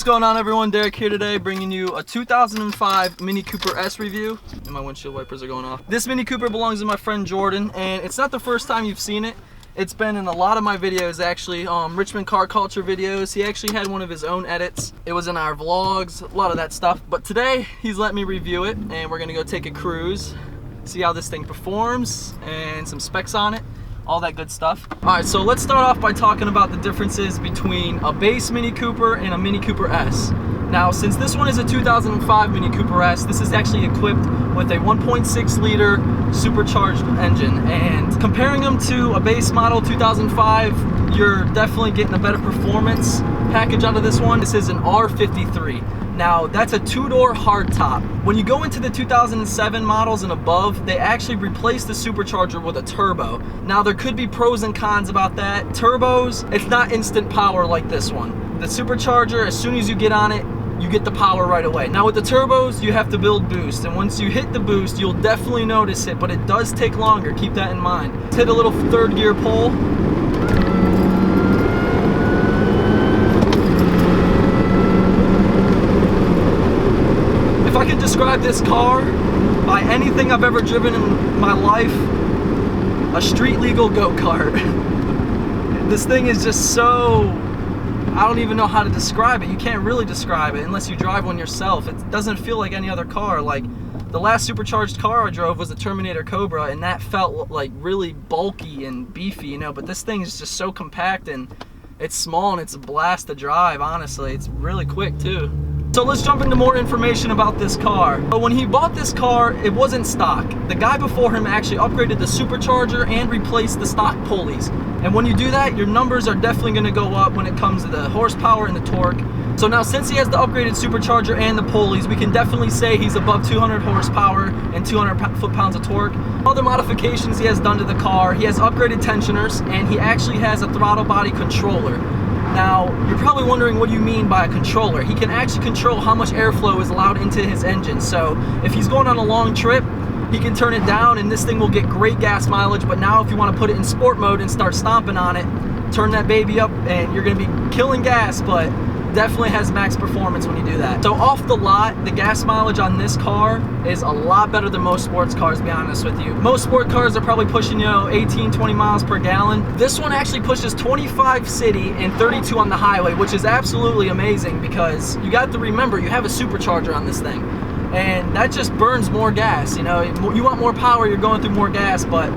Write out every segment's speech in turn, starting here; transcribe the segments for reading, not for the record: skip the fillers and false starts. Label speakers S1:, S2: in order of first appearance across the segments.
S1: going on, everyone? Derek here today, bringing you a 2005 Mini Cooper S review. And my windshield wipers are going off. This Mini Cooper belongs to my friend Jordan, and it's not the first time you've seen it. It's been in a lot of my videos, actually. Richmond car culture videos. He actually had one of his own edits. It was in our vlogs, a lot of that stuff. But today, he's let me review it, and we're gonna go take a cruise, see how this thing performs, and some specs on it. All that good stuff. All right, so let's start off by talking about the differences between a base Mini Cooper and a Mini Cooper S. Now, since this one is a 2005 Mini Cooper S, this is actually equipped with a 1.6 liter supercharged engine. And comparing them to a base model 2005, you're definitely getting a better performance package out of this one. This is an R53. Now, that's a two-door hardtop. When you go into the 2007 models and above, they actually replaced the supercharger with a turbo. Now, there could be pros and cons about that. Turbos, it's not instant power like this one. The supercharger, as soon as you get on it, you get the power right away. Now, with the turbos, you have to build boost, and once you hit the boost, you'll definitely notice it, but it does take longer. Keep that in mind. Let's hit a little third gear pull. If I could describe this car by anything I've ever driven in my life, a street legal go-kart. This thing is just so, I don't even know how to describe it. You can't really describe it unless you drive one yourself. It doesn't feel like any other car. Like, the last supercharged car I drove was the Terminator Cobra, and that felt like really bulky and beefy, you know, but this thing is just so compact, and it's small, and it's a blast to drive, honestly. It's really quick too. So let's jump into more information about this car. But when he bought this car, it wasn't stock. The guy before him actually upgraded the supercharger and replaced the stock pulleys. And when you do that, your numbers are definitely gonna go up when it comes to the horsepower and the torque. So now, since he has the upgraded supercharger and the pulleys, we can definitely say he's above 200 horsepower and 200 foot-pounds of torque. Other modifications he has done to the car, he has upgraded tensioners, and he actually has a throttle body controller. Now, you're probably wondering, what do you mean by a controller? He can actually control how much airflow is allowed into his engine. So if he's going on a long trip, he can turn it down, and this thing will get great gas mileage. But now if you want to put it in sport mode and start stomping on it, turn that baby up, and you're going to be killing gas, but definitely has max performance when you do that. So off the lot, the gas mileage on this car is a lot better than most sports cars, to be honest with you. Most sport cars are probably pushing, 18, 20 miles per gallon. This one actually pushes 25 city and 32 on the highway, which is absolutely amazing, because you got to remember, you have a supercharger on this thing, and that just burns more gas. You want more power, you're going through more gas, but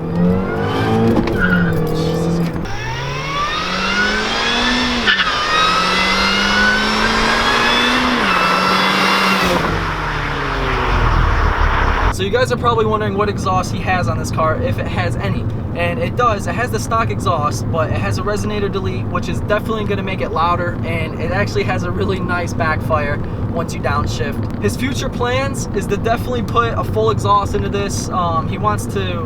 S1: so you guys are probably wondering what exhaust he has on this car, if it has any. And it does. It has the stock exhaust, but it has a resonator delete, which is definitely going to make it louder, and it actually has a really nice backfire once you downshift. His future plans is to definitely put a full exhaust into this. He wants to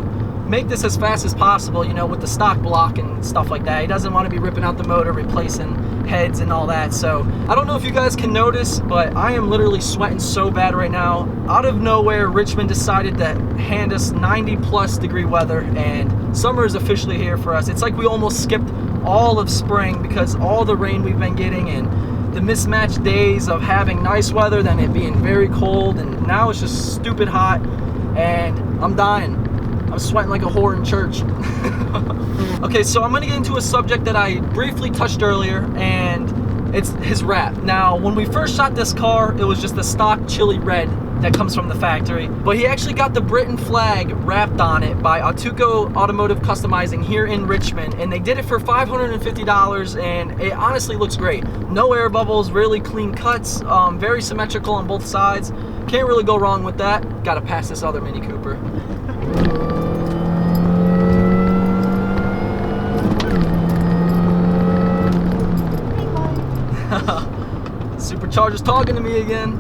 S1: make this as fast as possible, with the stock block and stuff like that. He doesn't want to be ripping out the motor, replacing heads and all that. So I don't know if you guys can notice, but I am literally sweating so bad right now. Out of nowhere, Richmond decided to hand us 90+ degree weather, and summer is officially here for us. It's like we almost skipped all of spring because all the rain we've been getting and the mismatched days of having nice weather, then it being very cold, and now it's just stupid hot, and I'm dying. I'm sweating like a whore in church. Okay, so I'm gonna get into a subject that I briefly touched earlier, and it's his wrap. Now, when we first shot this car, it was just the stock chili red that comes from the factory, but he actually got the Britain flag wrapped on it by Autuco Automotive Customizing here in Richmond, and they did it for $550, and it honestly looks great. No air bubbles, really clean cuts, very symmetrical on both sides. Can't really go wrong with that. Gotta pass this other Mini Cooper. Supercharger's talking to me again.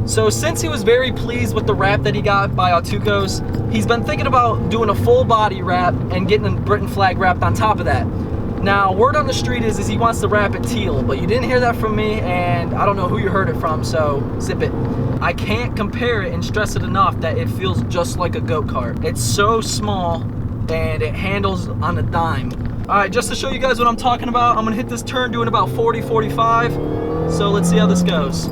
S1: So since he was very pleased with the wrap that he got by Autuco's, he's been thinking about doing a full body wrap and getting a Britain flag wrapped on top of that. Now, word on the street is he wants to wrap it teal, but you didn't hear that from me, and I don't know who you heard it from, so zip it. I can't compare it and stress it enough that it feels just like a go-kart. It's so small, and it handles on a dime. All right, just to show you guys what I'm talking about, I'm gonna hit this turn doing about 40, 45. So let's see how this goes.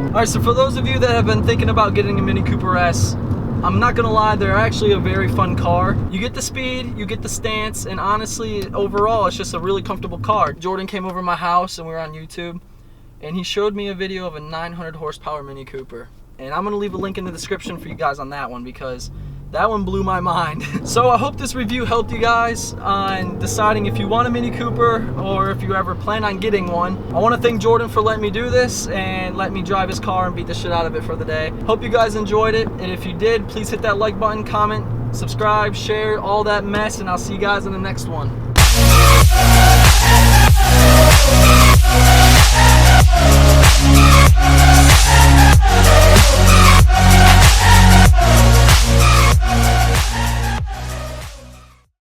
S1: Alright, so for those of you that have been thinking about getting a Mini Cooper S, I'm not gonna lie, they're actually a very fun car. You get the speed, you get the stance, and honestly, overall, it's just a really comfortable car. Jordan came over to my house and we were on YouTube, and he showed me a video of a 900 horsepower Mini Cooper. And I'm gonna leave a link in the description for you guys on that one because that one blew my mind. So I hope this review helped you guys on deciding if you want a Mini Cooper or if you ever plan on getting one. I want to thank Jordan for letting me do this and let me drive his car and beat the shit out of it for the day. Hope you guys enjoyed it, and if you did, please hit that like button, comment, subscribe, share, all that mess, and I'll see you guys in the next one.